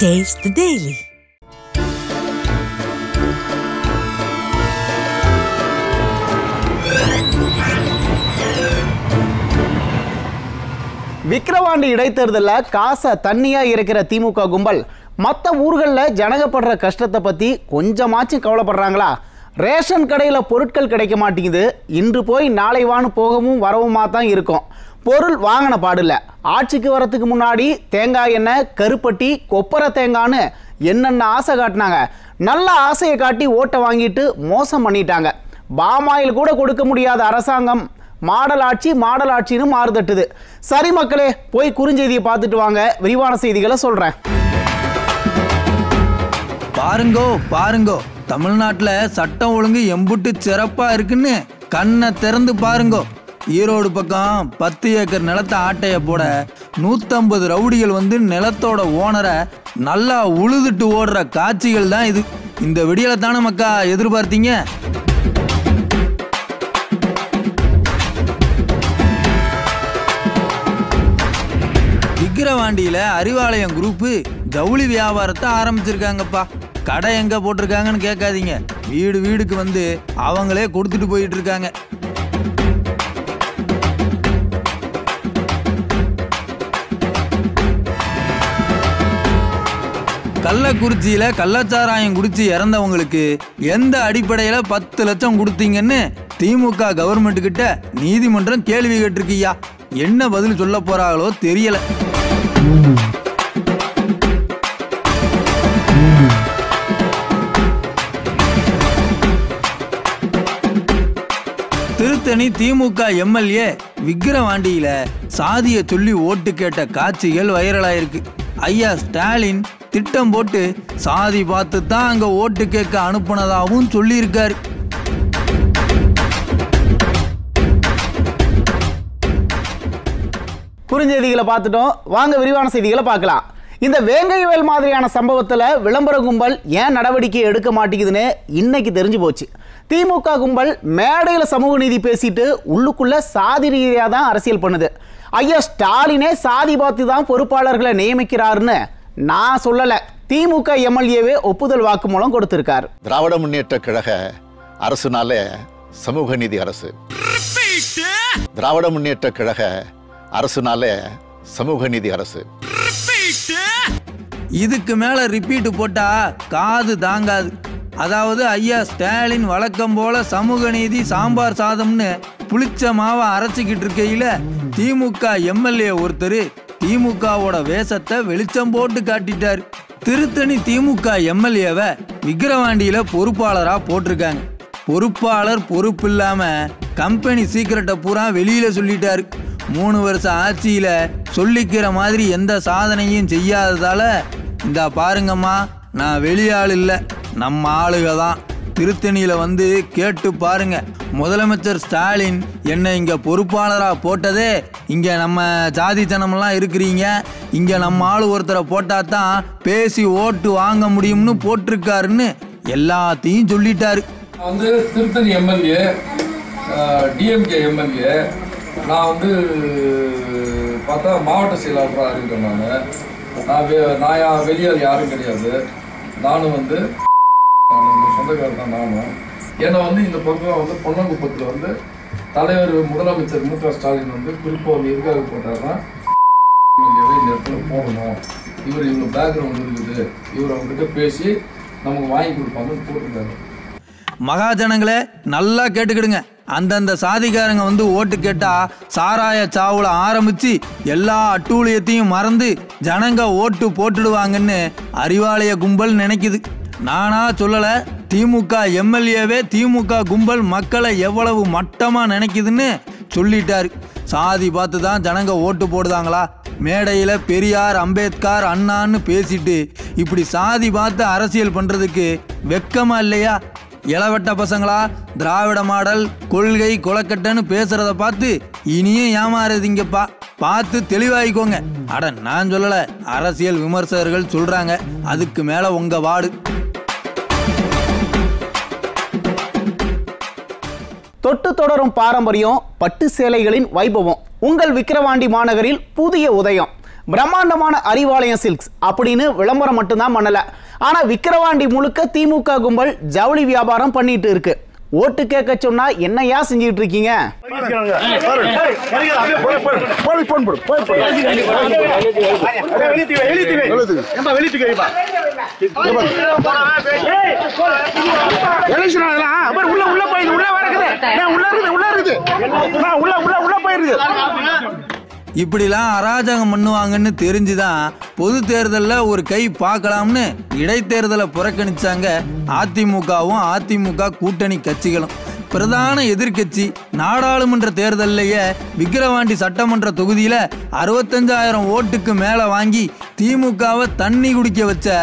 Taste the Daily. Vikravandi இடைத்தேர்தலில் காசை தண்ணியா இருக்கிற திமுக கும்பல் மற்ற ஊர்களில் ஜனகப்படுற கஷ்டத்தை பற்றி கொஞ்சமாச்சும் கவலைப்படுறாங்களா? ரேஷன் கடையில் பொருட்கள் கிடைக்க மாட்டேங்குது. இன்று போய் நாளை வான்னு போகவும் வரவுமா தான் இருக்கும். பொருள் வாங்கின பாடில்ல. ஆட்சிக்கு வரத்துக்கு முன்னாடி தேங்காய் எண்ணெய், கருப்பட்டி, கொப்பரை தேங்காய்னு என்னென்ன ஆசை காட்டினாங்க. நல்ல ஆசையை காட்டி ஓட்டை வாங்கிட்டு மோசம் பண்ணிட்டாங்க. பாமாயில் கூட கொடுக்க முடியாத அரசாங்கம் மாடல் ஆட்சின்னு மாறுதட்டுது. சரி மக்களே, போய் குறுஞ்செய்தியை பார்த்துட்டு வாங்க, விரிவான செய்திகளை சொல்றேன். பாருங்கோ தமிழ்நாட்டில் சட்டம் ஒழுங்கு எம்புட்டு சிறப்பா இருக்குன்னு கண்ணை திறந்து பாருங்கோ. ஈரோடு பக்கம் 10 ஏக்கர் நிலத்தை ஆட்டைய போட 150 ரவுடிகள் வந்து நிலத்தோட ஓனரை நல்லா உழுதுட்டு ஓடுற காட்சிகள் தான் இது. இந்த விடியலை தானே மக்கா எதிர்பார்த்தீங்க? விக்கிரவாண்டியில அறிவாலயம் குரூப் ஜவுளி வியாபாரத்தை ஆரம்பிச்சிருக்காங்கப்பா. கடை எங்க போட்டிருக்காங்கன்னு கேட்காதீங்க, வீடுக்கு வந்து அவங்களே கொடுத்துட்டு போயிட்டு இருக்காங்க. கள்ளக்குறிச்சியில கள்ளச்சாராயம் குடிச்சு இறந்தவங்களுக்கு எந்த அடிப்படையில 10 லட்சம் கொடுத்தீங்கன்னு திமுக கவர்மெண்ட் கிட்ட நீதிமன்றம் கேள்வி கேட்டிருக்கியா. என்ன பதில் சொல்ல போறாங்களோ தெரியல. திருத்தணி திமுக எம்எல்ஏ விக்கிரவாண்டியில சாதியை சொல்லி ஓட்டு கேட்ட காட்சிகள் வைரலாயிருக்கு. ஐயா ஸ்டாலின் திட்டம் போட்டு சாதி பார்த்து தான் அங்க ஓட்டு கேட்க அனுப்புனதாகவும் சொல்லியிருக்காரு. குறுஞ்செய்திகளை பார்த்துட்டோம், வாங்க விரிவான செய்திகளை பார்க்கலாம். இந்த வேங்கைவேல் மாதிரியான சம்பவத்தில் விளம்பர கும்பல் ஏன் நடவடிக்கை எடுக்க மாட்டேங்குதுன்னு இன்னைக்கு தெரிஞ்சு போச்சு. திமுக கும்பல் மேடையில் சமூக நீதி பேசிட்டு உள்ளுக்குள்ள சாதி ரீதியாக தான் அரசியல் பண்ணுது. ஐயா ஸ்டாலினே சாதி பார்த்து தான் பொறுப்பாளர்களை நியமிக்கிறாருன்னு நான் சொல்லலை, திமுக எம்எல்ஏவே ஒப்புதல் வாக்குமூலம் கொடுத்திருக்காரு. திராவிட முன்னேற்ற கழக அரசுனாலே சமூக நீதி அரசு. திராவிட முன்னேற்ற கழக அரசுனாலே சமூக நீதி அரசு. இதுக்கு மேல ரிப்பீட் போட்டா காது தாங்காது. அதாவது ஐயா ஸ்டாலின் வழக்கம் போல சமூக நீதி சாம்பார் சாதம்னு புளிச்ச மாவை அரைச்சிக்கிட்டு இருக்கையில திமுக எம்எல்ஏ ஒருத்தர் திமுகவோட வேஷத்தை வெளிச்சம் போட்டு காட்டிட்டார். திருத்தணி திமுக எம்எல்ஏவை விக்கிரவாண்டியில பொறுப்பாளரா போட்டிருக்காங்க. பொறுப்பாளர் பொறுப்பு இல்லாம கம்பெனி சீக்கிரட்டை பூரா வெளியில சொல்லிட்டாரு. 3 வருஷம் ஆட்சியில சொல்லிக்கிற மாதிரி எந்த சாதனையும் செய்யாததால இந்த பாருங்கம்மா, நான் வெளியாள் இல்லை, நம்ம ஆளுக தான். திருத்தணியில வந்து கேட்டு பாருங்க. முதலமைச்சர் ஸ்டாலின் என்னை இங்க பொறுப்பாளரா போட்டதே, இங்க நம்ம ஜாதி ஜனமெல்லாம் இருக்கிறீங்க, இங்க நம்ம ஆளு ஒருத்தரை போட்டா தான் பேசி ஓட்டு வாங்க முடியும்னு போட்டிருக்காருன்னு எல்லாத்தையும் சொல்லிட்டாரு. வந்து திருத்தணி எம்எல்ஏ, டிஎம்கே எம்எல்ஏ, நான் வந்து பார்த்தா மாவட்ட செயலாளராக இருக்கேன். நான் வெளியால் யாரும் கிடையாது. நானும் வந்து சொந்தக்காரர் தான். நானும் ஏன்னா வந்து இந்த பக்கம் வந்து பொன்னங்குப்பத்தில் வந்து தலைவர் முதலமைச்சர் மு.க. ஸ்டாலின் வந்து குறிப்பாக வந்து எதுக்காக போட்டாருன்னா, இந்த இடத்துல போகணும், இவர் இவ்வளோ பேக்ரவுண்ட் இருக்குது, இவர் அவங்ககிட்ட பேசி நமக்கு வாங்கி கொடுப்பாங்கன்னு போட்டிருக்காரு. மகாஜனங்களே நல்லா கேட்டுக்கிடுங்க. அந்தந்த சாதிக்காரங்க வந்து ஓட்டு கேட்டா சாராய சாவுல ஆரம்பிச்சு எல்லா அட்டூழியத்தையும் மறந்து ஜனங்க ஓட்டு போட்டுடுவாங்கன்னு அறிவாலய கும்பல் நினைக்குது. நானா சொல்லல, திமுக எம்எல்ஏவே திமுக கும்பல் மக்களை எவ்வளவு மட்டமா நினைக்குதுன்னு சொல்லிட்டாரு. சாதி பார்த்து தான் ஜனங்க ஓட்டு போடுதாங்களா? மேடையில பெரியார், அம்பேத்கர், அண்ணான்னு பேசிட்டு இப்படி சாதி பார்த்து அரசியல் பண்றதுக்கு வெக்கமா இல்லையா? இளவட்ட பசங்களா, திராவிட மாடல் கொள்கை கொலக்கட்டன்னு பேசுறத பார்த்து இனியும் ஏமாறுதீங்கப்பா. பார்த்து தெளிவாயிக்கோங்க. அட நான் சொல்லல, அரசியல் விமர்சகர்கள் சொல்றாங்க. அதுக்கு மேல உங்க வார்டு. தொட்டு தொடரும் பாரம்பரியம், பட்டு சேலைகளின் வைபவம் உங்கள் விக்கிரவாண்டி மாநகரில் புதிய உதயம். பிரம்மாண்டமான அறிவாலயம் சில்க்ஸ் அப்படின்னு விளம்பரம் மட்டும்தான் பண்ணல. ஆனா விக்கிரவாண்டி முழுக்க திமுக கும்பல் ஜவுளி வியாபாரம் பண்ணிட்டு இருக்கு. ஓட்டு கேட்க சொன்னா என்னையா செஞ்சிட்டு இருக்கீங்க? இப்படிலாம் அராஜகம் பண்ணுவாங்கன்னு தெரிஞ்சுதான் பொது தேர்தலில் ஒரு கை பார்க்கலாம்னு இடைத்தேர்தலை புறக்கணிச்சாங்க அதிமுகவும் அதிமுக கூட்டணி கட்சிகளும். பிரதான எதிர்க்கட்சி நாடாளுமன்ற தேர்தலையே விக்கிரவாண்டி சட்டமன்ற தொகுதியில் 65,000 ஓட்டுக்கு மேலே வாங்கி திமுகவை தண்ணி குடிக்க வச்ச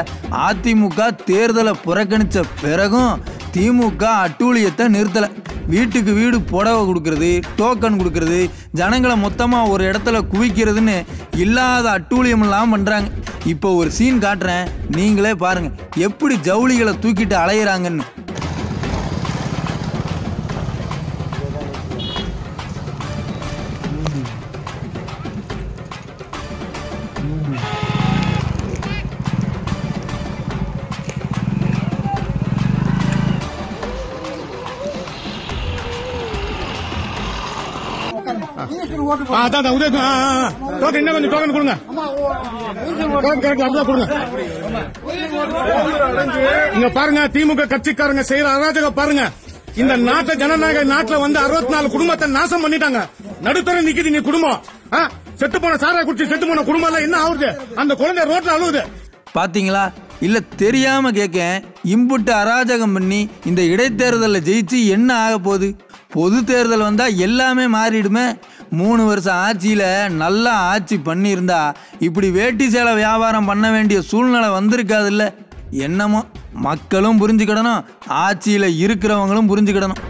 அதிமுக தேர்தலை புறக்கணித்த பிறகும் திமுக அட்டூழியத்தை நிறுத்தலை. வீட்டுக்கு வீடு புடவை கொடுக்கறது, டோக்கன் கொடுக்கறது, ஜனங்களை மொத்தமாக ஒரு இடத்துல குவிக்கிறதுன்னு இல்லாத அட்டூழியமெல்லாம் பண்ணுறாங்க. இப்போ ஒரு சீன் காட்டுறேன், நீங்களே பாருங்கள் எப்படி ஜவுளிகளை தூக்கிட்டு அலையிறாங்கன்னு. இங்க பாருங்க, திமுக கட்சிக்காரங்க செய்யற அராஜக பாருங்க. இந்த நாட்டை ஜனநாயக நாட்டுல வந்து 64 குடும்பத்தை நாசம் பண்ணிட்டாங்க. நடுத்தர நிக்குது நீ குடும்பம். செத்து போன சாரா குடிச்சு செத்து போன குடும்பம் எல்லாம் என்ன ஆகுது? அந்த குழந்தை ரோட்ல அழுகுது. பாத்தீங்களா? இல்ல தெரியாம கேட்க, இம்புட்டு அராஜகம் பண்ணி இந்த இடைத்தேர்தலில் ஜெயிச்சு என்ன ஆக போகுது? பொது தேர்தல் வந்தா எல்லாமே மாறிடுமே. 3 வருஷம் ஆட்சியில் நல்லா ஆட்சி பண்ணியிருந்தா இப்படி வேட்டி சேலை வியாபாரம் பண்ண வேண்டிய சூழ்நிலை வந்திருக்காதுல்ல. என்னமோ மக்களும் புரிஞ்சுக்கிடணும், ஆட்சியில் இருக்கிறவங்களும் புரிஞ்சுக்கிடணும்.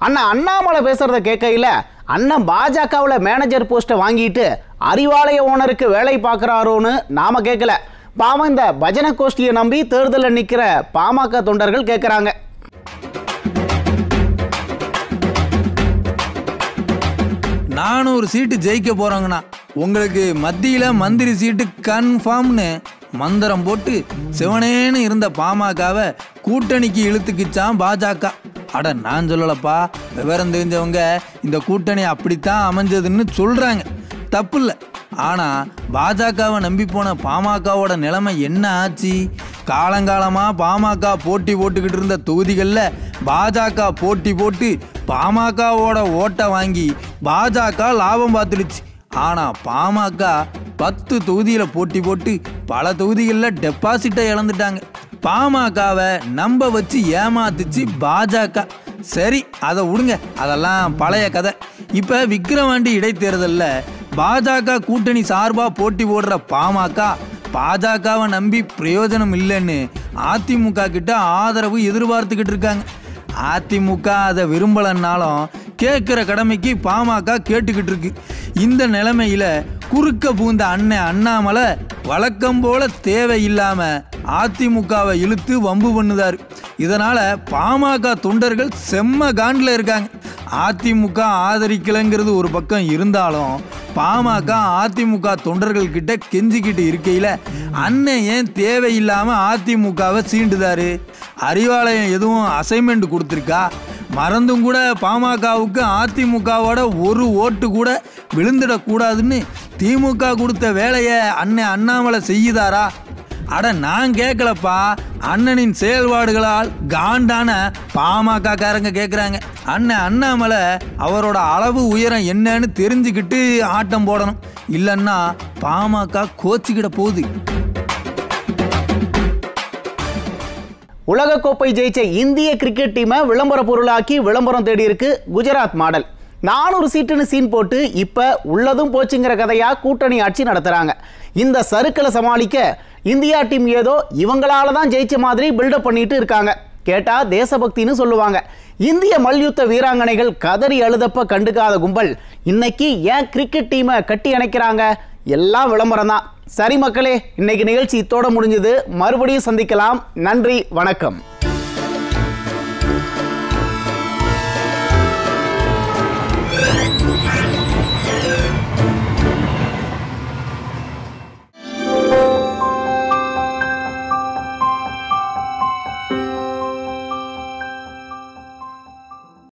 அண்ணா அண்ணாமலை பேசுறத கேட்கையில் அண்ணன் பாஜகவில் மேனேஜர் போஸ்ட்டை வாங்கிட்டு அறிவாலய ஓனருக்கு வேலை பார்க்குறாரோன்னு நாம கேட்கல. பாவம் இந்த பஜனை கோஷ்டியை நம்பி தேர்தலில் நிற்கிற பாமக தொண்டர்கள் கேட்குறாங்க. 400 சீட்டு ஜெயிக்க போறாங்கண்ணா, உங்களுக்கு மத்தியில் மந்திரி சீட்டு கன்ஃபார்ம்னு மந்திரம் போட்டு சிவனேன்னு இருந்த பாமகவை கூட்டணிக்கு இழுத்துக்கிச்சான் பாஜக. அட நான் சொல்லலப்பா, விவரம் தெரிஞ்சவங்க இந்த கூட்டணி அப்படித்தான் அமைஞ்சதுன்னு சொல்றாங்க. தப்பு இல்லை. ஆனால் பாஜகவை நம்பி போன பாமகவோட நிலைமை என்ன ஆச்சு? காலங்காலமாக பாமக போட்டி போட்டுக்கிட்டு இருந்த தொகுதிகளில் பாஜக போட்டி போட்டு பாமகவோட ஓட்டை வாங்கி பாஜக லாபம் பார்த்துடுச்சு. ஆனால் பாமக 10 தொகுதியில் போட்டி போட்டு பல தொகுதிகளில் டெபாசிட்டை இழந்துட்டாங்க. பாமகவை நம்ப வச்சு ஏமாத்துச்சு பாஜக. சரி, அதை விடுங்க, அதெல்லாம் பழைய கதை. இப்போ விக்கிரவாண்டி இடைத்தேர்தலில் பாஜக கூட்டணி சார்பாக போட்டி போடுற பாஜகவை நம்பி பிரயோஜனம் இல்லைன்னு அதிமுக கிட்ட ஆதரவு எதிர்பார்த்துக்கிட்டு இருக்காங்க. அதிமுக அதை விரும்பலன்னாலும் கேட்குற கடமைக்கு பாமக கேட்டுக்கிட்டு இருக்கு. இந்த நிலைமையில் குறுக்க பூந்த அண்ணன் அண்ணாமலை வழக்கம் போல தேவையில்லாமல் அதிமுகவை இழுத்து வம்பு பண்ணுதார். இதனால் பாமக தொண்டர்கள் செம்ம காண்டில் இருக்காங்க. அதிமுக ஆதரிக்கலைங்கிறது ஒரு பக்கம் இருந்தாலும் பாமக அதிமுக தொண்டர்கள் கிட்ட கெஞ்சிக்கிட்டு இருக்கையில் அண்ணன் ஏன் தேவையில்லாமல் அதிமுகவை சீண்டுதாரு? அறிவாலயம் எதுவும் அசைன்மெண்ட் கொடுத்துருக்கா? மறந்தும் கூட பாமகவுக்கு அதிமுகவோட ஒரு ஓட்டு கூட விழுந்துடக்கூடாதுன்னு திமுக கொடுத்த வேலையை அண்ணன் அண்ணாமலை செய்யுதாரா? அட நான் கேட்கலப்பா, அண்ணனின் செயல்பாடுகளால் காண்டான பாமக காரங்க கேட்குறாங்க. அண்ணன் அண்ணாமலை அவரோட அளவு உயரம் என்னன்னு தெரிஞ்சுக்கிட்டு ஆட்டம் போடணும், இல்லைன்னா பாமக கோச்சிக்கிட போகுது. உலகக்கோப்பை ஜெயிச்ச இந்திய கிரிக்கெட் டீமை விளம்பர பொருளாக்கி விளம்பரம் தேடி இருக்கு குஜராத் மாடல். 400 சீட்டுன்னு சீன் போட்டு இப்போ உள்ளதும் போச்சுங்கிற கதையா கூட்டணி ஆட்சி நடத்துகிறாங்க. இந்த சறுக்களை சமாளிக்க இந்தியா டீம் ஏதோ இவங்களால தான் ஜெயிச்ச மாதிரி பில்டப் பண்ணிட்டு இருக்காங்க. கேட்டால் தேசபக்தின்னு சொல்லுவாங்க. இந்திய மல்யுத்த வீராங்கனைகள் கதறி அழுதப்ப கண்டுக்காத கும்பல் இன்னைக்கு ஏன் கிரிக்கெட் டீமை கட்டி அணைக்கிறாங்க? எல்லாம் விளம்பரம் தான். சரி மக்களே, இன்னைக்கு நிகழ்ச்சி இத்தோட முடிஞ்சது. மறுபடியும் சந்திக்கலாம். நன்றி, வணக்கம்.